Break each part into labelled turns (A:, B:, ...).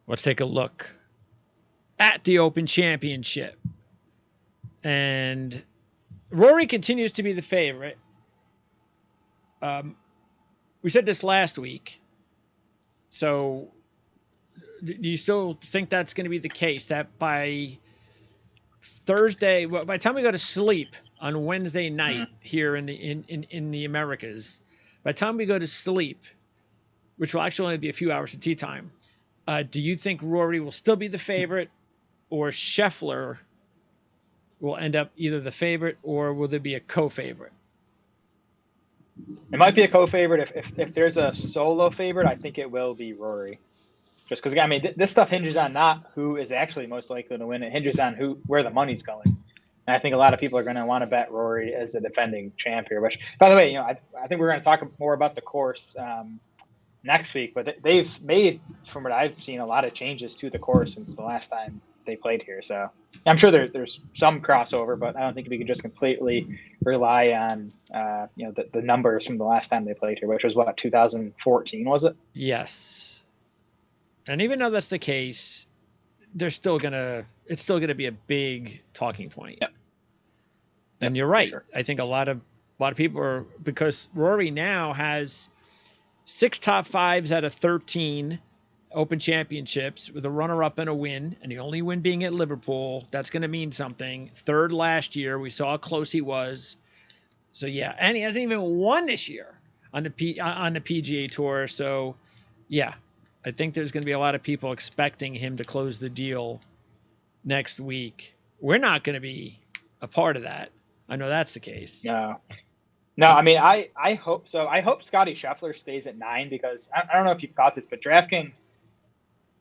A: Let's take a look at the Open Championship. And Rory continues to be the favorite. We said this last week. So do you still think that's going to be the case? That by Thursday, well, by the time we go to sleep on Wednesday night here in the Americas, by the time we go to sleep, which will actually only be a few hours of tea time, do you think Rory will still be the favorite, or Scheffler will end up either the favorite, or will there be a co-favorite?
B: It might be a co-favorite. If there's a solo favorite, I think it will be Rory. Just because, I mean, this stuff hinges on not who is actually most likely to win. It hinges on where the money's going. And I think a lot of people are going to want to bet Rory as the defending champ here. Which, by the way, I think we're going to talk more about the course next week. But they've made, from what I've seen, a lot of changes to the course since the last time they played here. So I'm sure there's some crossover, but I don't think we can just completely rely on the numbers from the last time they played here, which was what, 2014, was it?
A: Yes. And even though that's the case, it's still gonna be a big talking point.
B: Yep.
A: And you're right.
B: Sure.
A: I think a lot of people are, because Rory now has 6 top 5s out of 13 Open Championships with a runner-up and a win, and the only win being at Liverpool. That's going to mean something. 3rd last year. We saw how close he was. So yeah, and he hasn't even won this year on the PGA Tour. So yeah, I think there's going to be a lot of people expecting him to close the deal next week. We're not going to be a part of that. I know that's the case.
B: No. I mean, I hope so. I hope Scotty Scheffler stays at 9, because I don't know if you've caught this, but DraftKings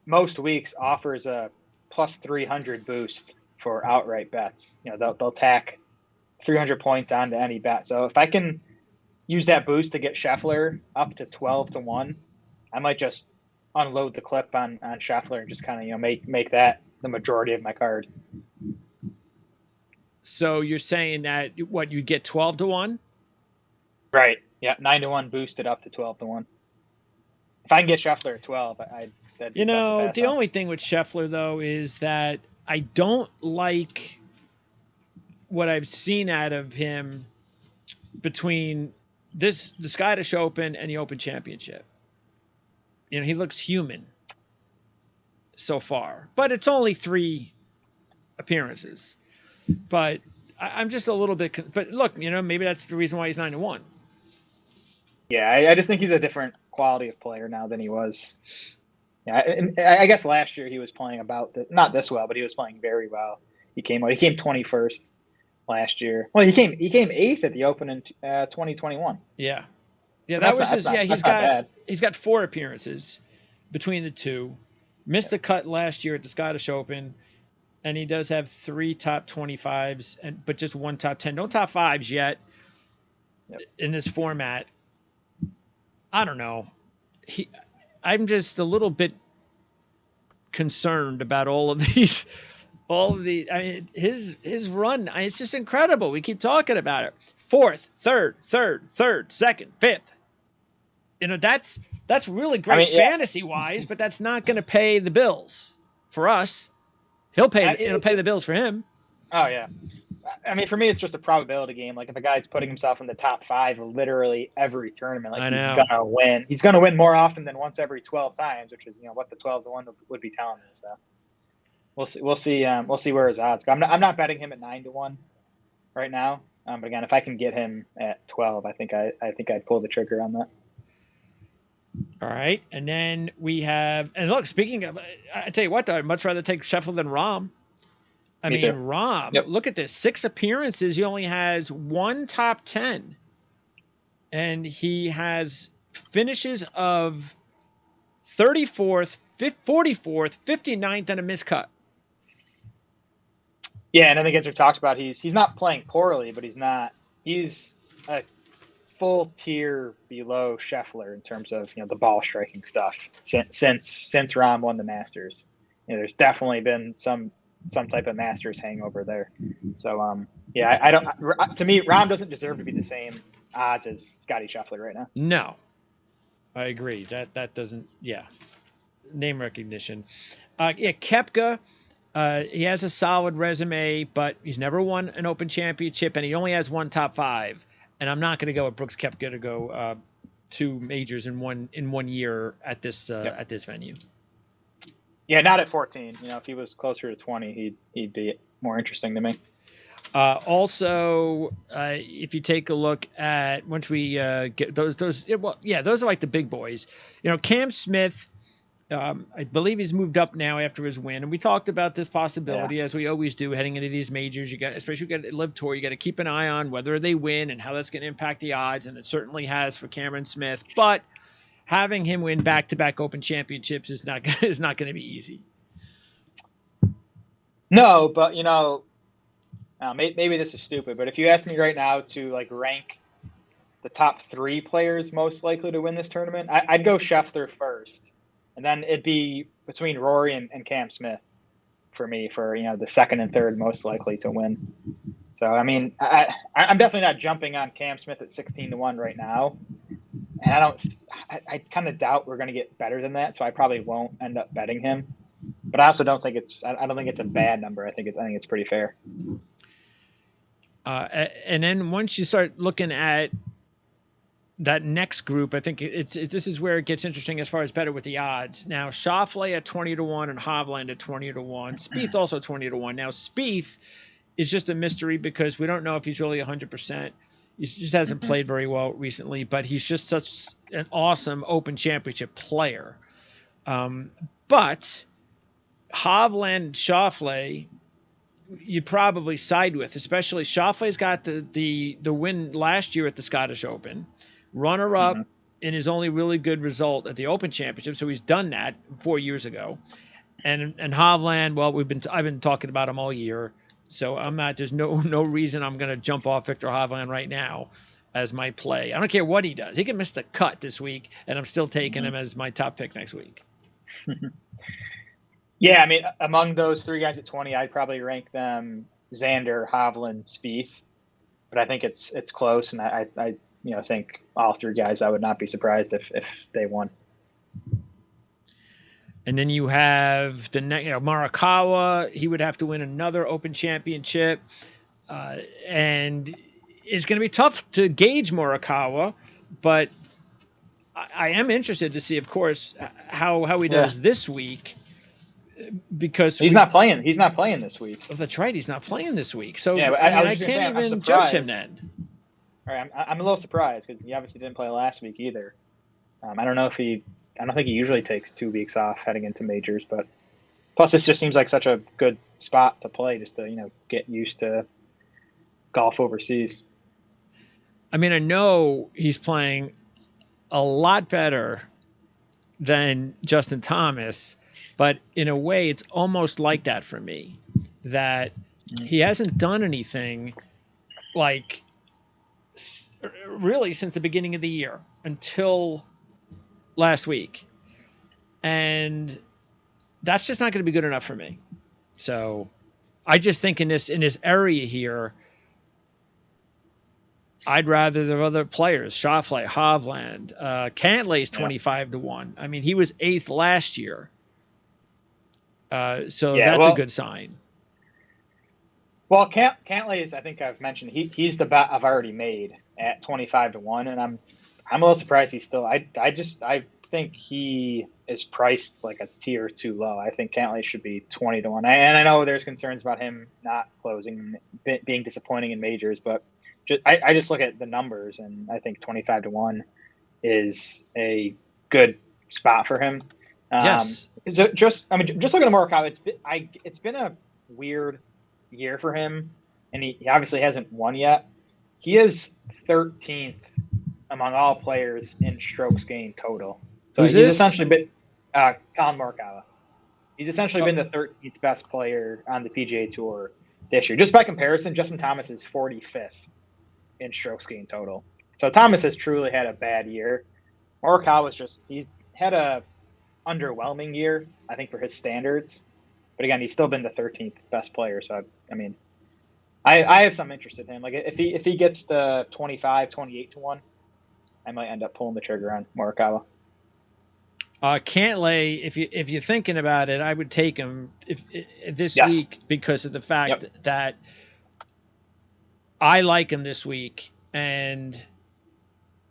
B: most weeks offers a plus 300 boost for outright bets. They'll tack 300 points onto any bet. So if I can use that boost to get Scheffler up to 12-1, I might just unload the clip on Scheffler and just kind of make that the majority of my card.
A: So you're saying that you get 12-1?
B: Right. Yeah, 9-1 boosted up to 12-1. If I can get Scheffler at 12,
A: the only thing with Scheffler though is that I don't like what I've seen out of him between the Scottish Open and the Open Championship. He looks human so far, but it's only 3 appearances. But I'm just a little bit. But look, maybe that's the reason why he's 9-1.
B: Yeah, I just think he's a different quality of player now than he was. Yeah, I guess last year he was playing not this well, but he was playing very well. He came 21st last year. Well, he came 8th at the Open in 2021.
A: Yeah,
B: So
A: that was his. He's got 4 appearances between the two. Missed the cut last year at the Scottish Open, and he does have 3 top 25s, but just 1 top 10. No top 5s yet in this format. I don't know. I'm just a little bit concerned about all of these. I mean, his run, it's just incredible. We keep talking about it. 4th, 3rd, 2nd, 5th. That's really great fantasy wise, but that's not going to pay the bills for us. It'll pay the bills for him.
B: Oh yeah. I mean, for me, it's just a probability game. Like if a guy's putting himself in the top 5 literally every tournament, he's gonna win. He's gonna win more often than once every 12 times, which is what the 12-1 would be telling us. So we'll see where his odds go. I'm not betting him at 9-1 right now. But again, if I can get him at 12, I think I'd pull the trigger on that.
A: All right, and then we have, and look, speaking of, I tell you what, though, I'd much rather take Scheffler than Rahm. Me too. Rahm, Look at this. 6 appearances. He only has 1 top 10. And he has finishes of 34th, 44th, 59th, and a miscut.
B: Yeah, and I think as we talked about, he's not playing poorly, but he's a full tier below Scheffler in terms of the ball striking stuff since Rahm won the Masters. There's definitely been some type of Masters hangover there. So I don't. To me, Rahm doesn't deserve to be the same odds as Scotty Scheffler right now.
A: No, I agree. That doesn't. Yeah. name recognition. Yeah, Koepka. He has a solid resume, but he's never won an Open Championship, and he only has one top five. And I'm not going to go with Brooks Koepka to go two majors in one year
B: Yep.
A: at this venue.
B: Yeah, not at 14. If he was closer to 20, he'd be more interesting to me.
A: Also, if you take a look at once we get those, those are like the big boys. Cam Smith. I believe he's moved up now after his win, and we talked about this possibility as we always do heading into these majors. Especially you got Live Tour, you got to keep an eye on whether they win and how that's going to impact the odds, and it certainly has for Cameron Smith. But having him win back-to-back Open Championships is not going to be easy.
B: No, but maybe this is stupid, but if you ask me right now to like rank the top 3 players most likely to win this tournament, I'd go Scheffler first, and then it'd be between Rory and Cam Smith for me for the second and third most likely to win. So I mean, I'm definitely not jumping on Cam Smith at 16-1 right now, and I kind of doubt we're going to get better than that, so I probably won't end up betting him. But I also don't think it's a bad number. I think it's pretty fair.
A: And then once you start looking at that next group, I think this is where it gets interesting as far as better with the odds. Now, Schauffele at 20-1 and Hovland at 20-1. Spieth also 20-1. Now, Spieth is just a mystery because we don't know if he's really 100%. He just hasn't played very well recently, but he's just such an awesome Open Championship player. But Hovland, Schauffele, you'd probably side with, especially Schauffele's got the win last year at the Scottish Open, runner-up in his only really good result at the Open Championship, so he's done that 4 years ago. And Hovland, well, I've been talking about him all year, so there's no reason I'm going to jump off Victor Hovland right now as my play. I don't care what he does. He can miss the cut this week, and I'm still taking him as my top pick next week.
B: Yeah, I mean, among those 3 guys at 20, I'd probably rank them Xander, Hovland, Spieth. But I think it's close, and I think all 3 guys. I would not be surprised if they won.
A: And then you have Morikawa. He would have to win another Open Championship, and it's going to be tough to gauge Morikawa. But I am interested to see, of course, how he does this week. Because
B: he's not playing. He's not playing this week.
A: Oh, that's right. He's not playing this week. So
B: yeah,
A: I can't even judge him then.
B: All right, I'm a little surprised because he obviously didn't play last week either. I don't think he usually takes 2 weeks off heading into majors, but plus this just seems like such a good spot to play just to get used to golf overseas.
A: I mean, I know he's playing a lot better than Justin Thomas. But in a way, it's almost like that for me, that he hasn't done anything like really since the beginning of the year until last week. And that's just not going to be good enough for me. So I just think in this area here, I'd rather the other players, Schauffele, Hovland, Cantlay's 25-1. I mean, he was 8th last year. So that's a good sign.
B: Well, Cantlay is, I think I've mentioned, he's the bet I've already made at 25-1, and I'm a little surprised he's still. I think he is priced like a tier too low. I think Cantlay should be 20-1, and I know there's concerns about him not closing, being disappointing in majors, but I just look at the numbers, and I think 25-1 is a good spot for him.
A: Yes.
B: Just looking at Morikawa, it's been a weird year for him, and he obviously hasn't won yet. He is 13th among all players in strokes gained total. So he's essentially been Colin Morikawa. He's essentially been the 13th best player on the PGA Tour this year. Just by comparison, Justin Thomas is 45th in strokes gained total. So Thomas has truly had a bad year. Morikawa's he's had a underwhelming year, I think, for his standards. But again, he's still been the 13th best player. So I mean, I have some interest in him. Like if he gets the 28-1, I might end up pulling the trigger on Morikawa.
A: Cantlay, if you're thinking about it, I would take him if this
B: Yes.
A: week because of the fact
B: Yep.
A: that I like him this week, and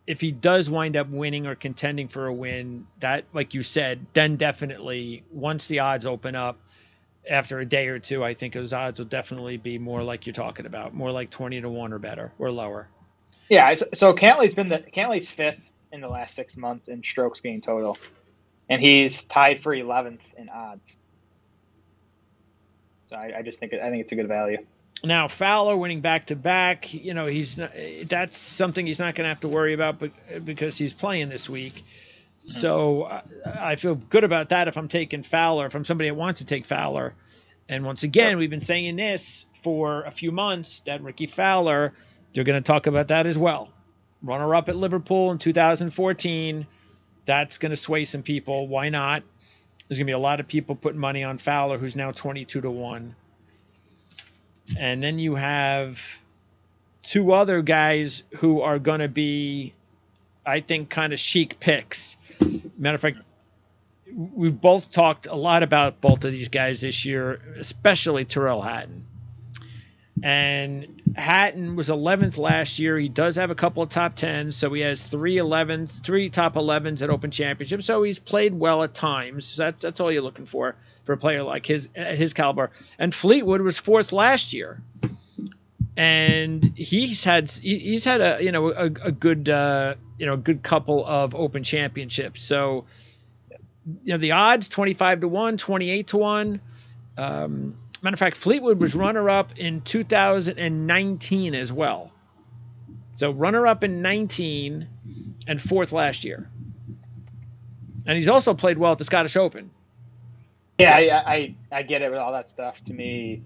A: if he does wind up winning or contending for a win, that, like you said, then definitely once the odds open up after a day or two, I think those odds will definitely be more like you're talking about, more like 20-1 or better or lower.
B: Yeah. So Cantley's fifth in the last 6 months in strokes gained total, and he's tied for 11th in odds. So I just think it's a good value.
A: Now Fowler winning back to back, he's not, that's something he's not going to have to worry about, because he's playing this week. So I feel good about that if I'm taking Fowler, if I'm somebody that wants to take Fowler. And once again, we've been saying this for a few months that Ricky Fowler, they're going to talk about that as well. Runner up at Liverpool in 2014. That's going to sway some people. Why not? There's going to be a lot of people putting money on Fowler, who's now 22-1. And then you have two other guys who are going to be, I think, kind of chic picks. Matter of fact, we've both talked a lot about both of these guys this year, especially Tyrrell Hatton. And Hatton was 11th last year. He does have a couple of top 10s, so he has three top 11s at Open Championships. So he's played well at times. So that's all you're looking for a player like his caliber. And Fleetwood was 4th last year, and he's had a good good couple of Open Championships. So the odds 25-1, 28-1. Matter of fact, Fleetwood was runner-up in 2019 as well. So runner-up in 19 and 4th last year. And he's also played well at the Scottish Open.
B: Yeah, I get it with all that stuff. To me,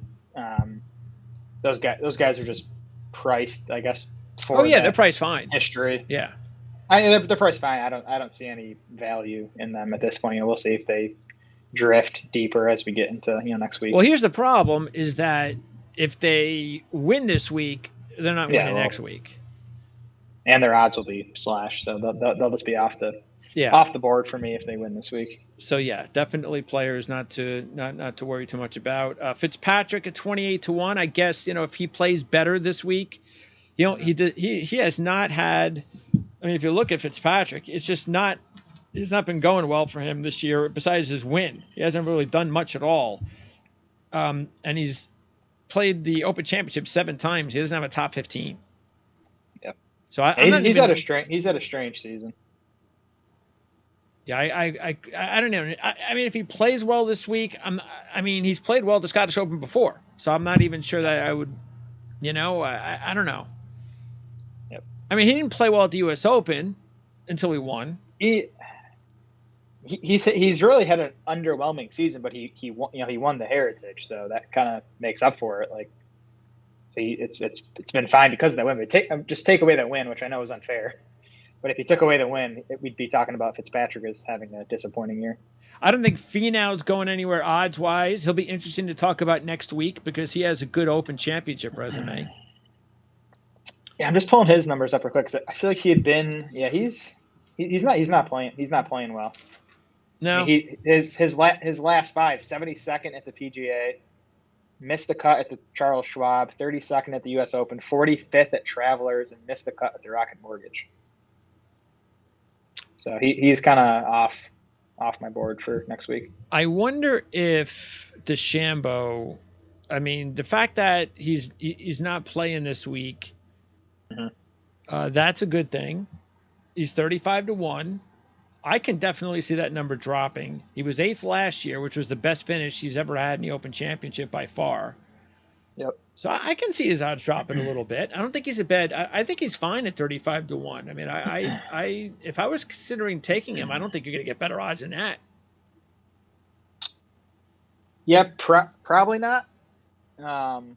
B: those guys are just priced, I guess.
A: They're priced fine.
B: History.
A: Yeah,
B: they're priced fine. I don't see any value in them at this point. We'll see if they drift deeper as we get into next week.
A: Well, here's the problem: is that if they win this week, they're not winning next week,
B: and their odds will be slashed. So they'll just be off the board for me if they win this week.
A: So yeah, definitely players not to worry too much about. Fitzpatrick at 28-1. I guess if he plays better this week, he has not had. I mean, if you look at Fitzpatrick, it's not been going well for him this year. Besides his win, he hasn't really done much at all. And he's played the Open Championship 7 times. He doesn't have a top 15.
B: Yep.
A: So
B: he's had a strange season.
A: Yeah, I don't know. I mean, if he plays well this week, he's played well at the Scottish Open before, so I'm not even sure that I would, I don't know.
B: Yep.
A: I mean, he didn't play well at the U.S. Open until he won.
B: He's really had an underwhelming season, but he won the Heritage, so that kind of makes up for it. Like, it's been fine because of that win. But just take away that win, which I know is unfair. But if you took away the win, we'd be talking about Fitzpatrick as having a disappointing year.
A: I don't think Finau's going anywhere odds-wise. He'll be interesting to talk about next week because he has a good Open Championship resume.
B: Yeah, I'm just pulling his numbers up real quick because I feel like he had been. Yeah, he's not playing well.
A: No,
B: I mean, his last 5: 72nd at the PGA, missed the cut at the Charles Schwab, 32nd at the U.S. Open, 45th at Travelers, and missed the cut at the Rocket Mortgage. So he's kind of off my board for next week.
A: I wonder if DeChambeau, I mean, the fact that he's not playing this week, that's a good thing. He's 35-1. I can definitely see that number dropping. He was 8th last year, which was the best finish he's ever had in the Open Championship by far.
B: Yep.
A: So I can see his odds dropping a little bit. I don't think he's a bad. I think he's fine at 35-1. I mean, I if I was considering taking him, I don't think you're going to get better odds than that.
B: Yeah, probably not. And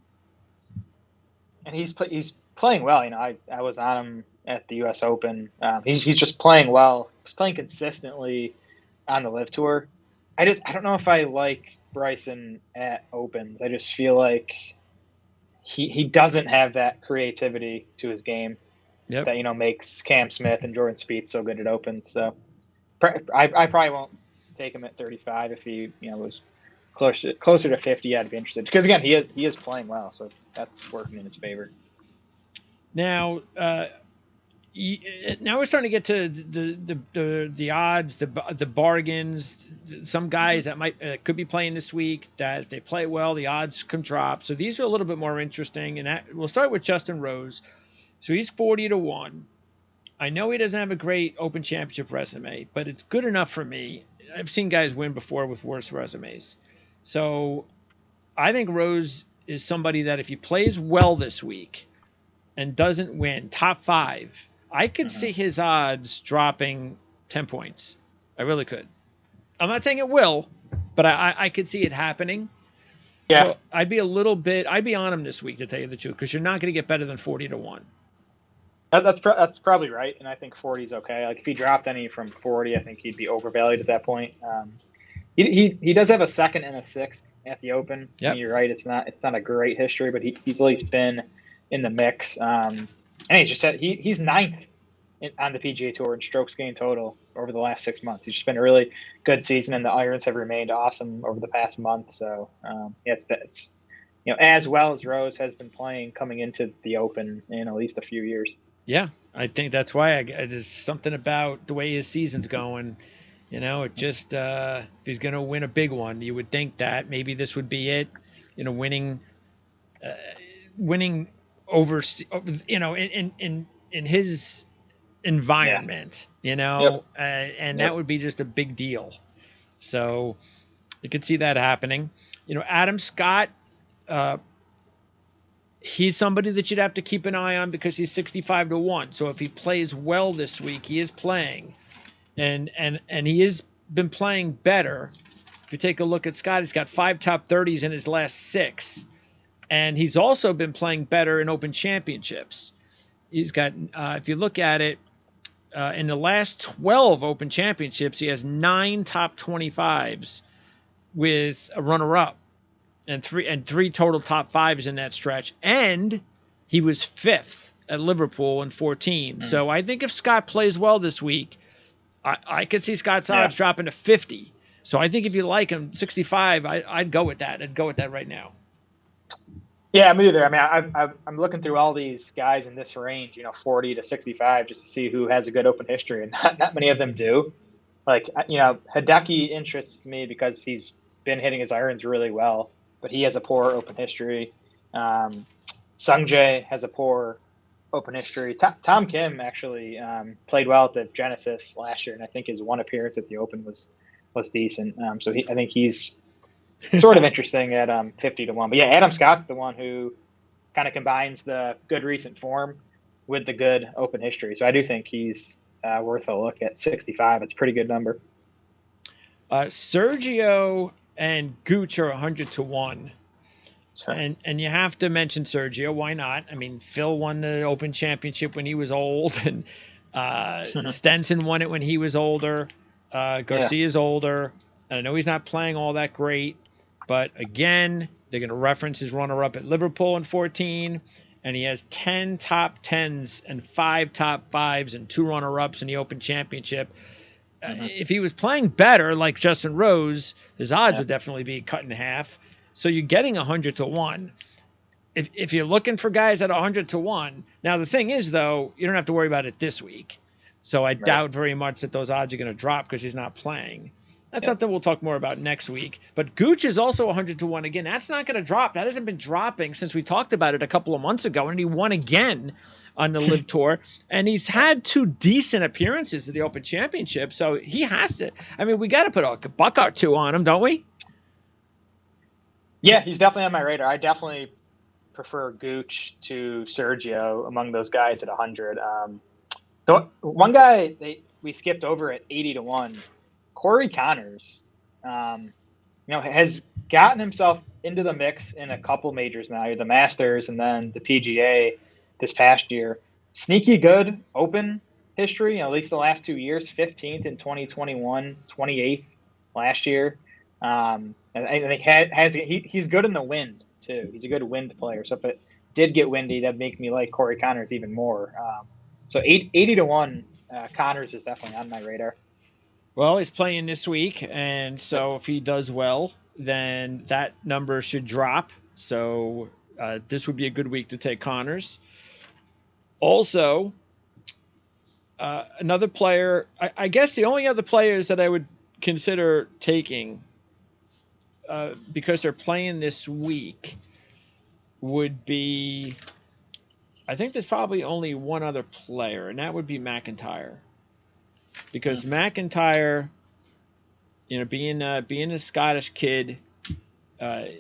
B: he's playing well. I was on him at the U.S. Open. He's just playing well. He's playing consistently on the Live Tour. I don't know if I like Bryson at Opens. I just feel like he doesn't have that creativity to his game that makes Cam Smith and Jordan Spieth so good at Opens. So I probably won't take him at 35 if he was closer to 50. I'd be interested because again he is playing well, so that's working in his favor.
A: Now, now we're starting to get to the odds, the bargains. Some guys that might could be playing this week that if they play well, the odds can drop. So these are a little bit more interesting. And we'll start with Justin Rose. So he's 40-1. I know he doesn't have a great Open Championship resume, but it's good enough for me. I've seen guys win before with worse resumes. So I think Rose is somebody that if he plays well this week and doesn't win, top 5, I could see his odds dropping 10 points. I really could. I'm not saying it will, but I could see it happening.
B: Yeah.
A: So I'd be on him this week, to tell you the truth, because you're not going to get better than 40-1.
B: That's probably right, and I think 40 is okay. Like if he dropped any from 40, I think he'd be overvalued at that point. He does have a second and a sixth at the Open.
A: Yep.
B: And you're right, it's not a great history, but he's at least been in the mix. And he's ninth on the PGA Tour in strokes gained total over the last 6 months. He's just been a really good season, and the irons have remained awesome over the past month. So it's as well as Rose has been playing coming into the Open in at least a few years.
A: Yeah, I think that's why there's something about the way his season's going. It just if he's going to win a big one, you would think that maybe this would be it. Winning over. In his environment.
B: Yep.
A: And that would be just a big deal. So you could see that happening. Adam Scott. He's somebody that you'd have to keep an eye on because he's 65-1. So if he plays well this week, he is playing, and he has been playing better. If you take a look at Scott, he's got 5 top 30s in his last 6, and he's also been playing better in Open Championships. He's got, if you look at it, in the last 12 Open Championships, he has 9 top 25s with a runner-up. And three total top 5s in that stretch. And he was 5th at Liverpool in 14. So I think if Scott plays well this week, I could see Scott's odds dropping to 50. So I think if you like him, 65, I'd go with that. I'd go with that right now.
B: Yeah, me either. I mean, I'm looking through all these guys in this range, 40 to 65, just to see who has a good Open history, and not many of them do. Like, Hideki interests me because he's been hitting his irons really well, but he has a poor Open history. Sungjae has a poor Open history. Tom Kim actually played well at the Genesis last year, and I think his one appearance at the Open was decent. So I think he's sort of interesting at 50-1. But yeah, Adam Scott's the one who kind of combines the good recent form with the good Open history. So I do think he's worth a look at 65. It's a pretty good number.
A: Sergio and Gooch are 100-1.
B: Sure.
A: And you have to mention Sergio. Why not? I mean, Phil won the Open Championship when he was old, and Stenson won it when he was older. Garcia's older. And I know he's not playing all that great, but again, they're going to reference his runner-up at Liverpool in 14, and he has 10 top 10s and 5 top 5s and 2 runner-ups in the Open Championship. If he was playing better, like Justin Rose, his odds would definitely be cut in half. So you're getting 100-1. If you're looking for guys at 100-1, now the thing is, though, you don't have to worry about it this week. So I doubt very much that those odds are going to drop because he's not playing. That's something we'll talk more about next week. But Gooch is also 100-1 again. That's not going to drop. That hasn't been dropping since we talked about it a couple of months ago, and he won again on the Live Tour. And he's had 2 decent appearances at the Open Championship, so he has to. I mean, we got to put a buck or 2 on him, don't we?
B: Yeah, he's definitely on my radar. I definitely prefer Gooch to Sergio among those guys at 100. The one guy we skipped over at 80-1, Corey Connors, has gotten himself into the mix in a couple majors now, the Masters and then the PGA this past year. Sneaky good Open history, at least the last 2 years, 15th in 2021, 28th last year. And I think he's good in the wind too. He's a good wind player. So if it did get windy, that'd make me like Corey Connors even more. So 80-1, Connors is definitely on my radar.
A: Well, he's playing this week, and so if he does well, then that number should drop. So this would be a good week to take Connors. Also, another player, I guess the only other players that I would consider taking because they're playing this week would be, I think there's probably only one other player, and that would be McIntyre. Because McIntyre, being a Scottish kid, and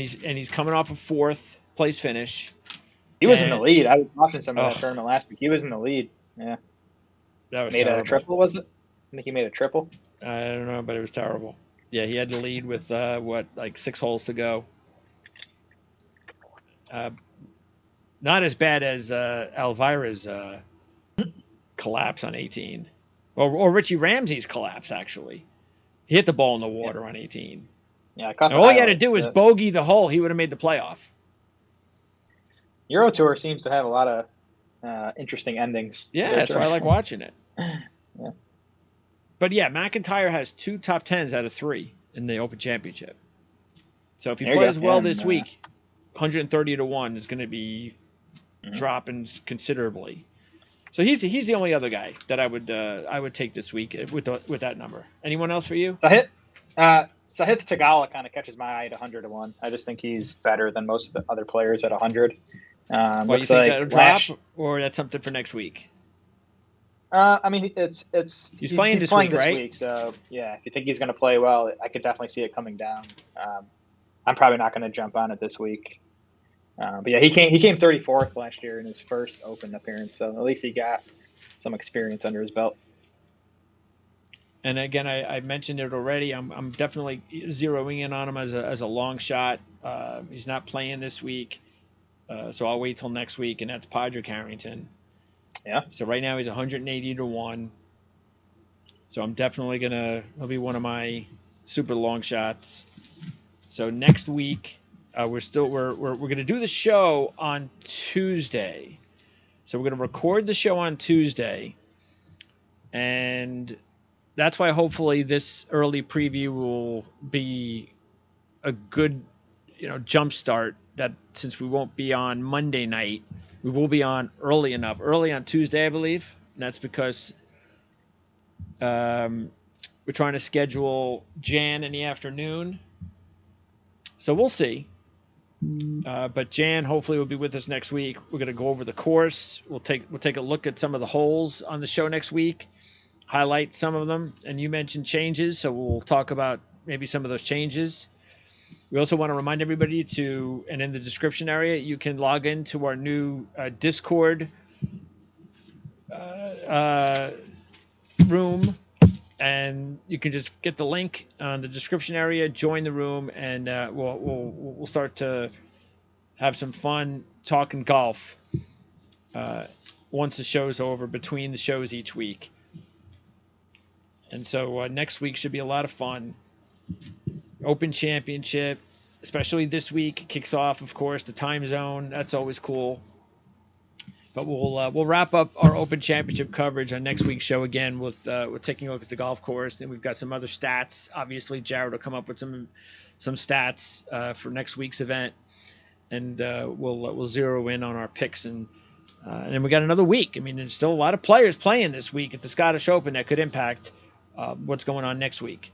A: he's coming off a fourth place finish.
B: He was in the lead. I was watching some of that
A: Oh.
B: tournament last week. He was in the lead. Yeah.
A: That was
B: Made
A: terrible.
B: a triple, was it? I think he made a triple.
A: I don't know, but it was terrible. Yeah, he had to lead with like 6 holes to go. Not as bad as Elvira's collapse on 18, or Richie Ramsey's collapse. Actually, he hit the ball in the water on 18.
B: Yeah, I caught.
A: And all he had to do was bogey the hole. He would have made the playoff.
B: Euro Tour seems to have a lot of interesting endings.
A: Yeah, that's why I like watching it.
B: Yeah.
A: But yeah, McIntyre has 2 top 10s out of 3 in the Open Championship. So if he plays well this week, 130 to 1 is going to be dropping considerably. So he's the only other guy that I would take this week with that number. Anyone else for you?
B: Sahith Tagala kind of catches my eye at 100 to 1. I just think he's better than most of the other players at 100.
A: Well, you think that'll drop, or that's something for next week?
B: I mean, he's
A: playing this week,
B: so yeah, if you think he's going to play well, I could definitely see it coming down. I'm probably not going to jump on it this week. But yeah, he came 34th last year in his first Open appearance, so at least he got some experience under his belt.
A: And again, I mentioned it already. I'm definitely zeroing in on him as a long shot. He's not playing this week, so I'll wait till next week, and that's Padraig Harrington.
B: Yeah.
A: So right now he's 180 to 1. So I'm definitely he'll be one of my super long shots. So next week, we're gonna do the show on Tuesday. So we're gonna record the show on Tuesday, and that's why hopefully this early preview will be a good, jump start. That since we won't be on Monday night, we will be on early on Tuesday, I believe. And that's because we're trying to schedule Jan in the afternoon. So we'll see. But Jan hopefully will be with us next week. We're going to go over the course. We'll take a look at some of the holes on the show next week, highlight some of them. And you mentioned changes, so we'll talk about maybe some of those changes. We also want to remind everybody and in the description area, you can log into our new Discord room, and you can just get the link on the description area, join the room, and we'll start to have some fun talking golf once the show's over, between the shows each week. And so next week should be a lot of fun. Open Championship, especially this week, kicks off, of course, the time zone. That's always cool. But we'll wrap up our Open Championship coverage on next week's show again with taking a look at the golf course. Then we've got some other stats. Obviously, Jared will come up with some stats for next week's event, and we'll zero in on our picks, and then we got another week. I mean, there's still a lot of players playing this week at the Scottish Open that could impact what's going on next week.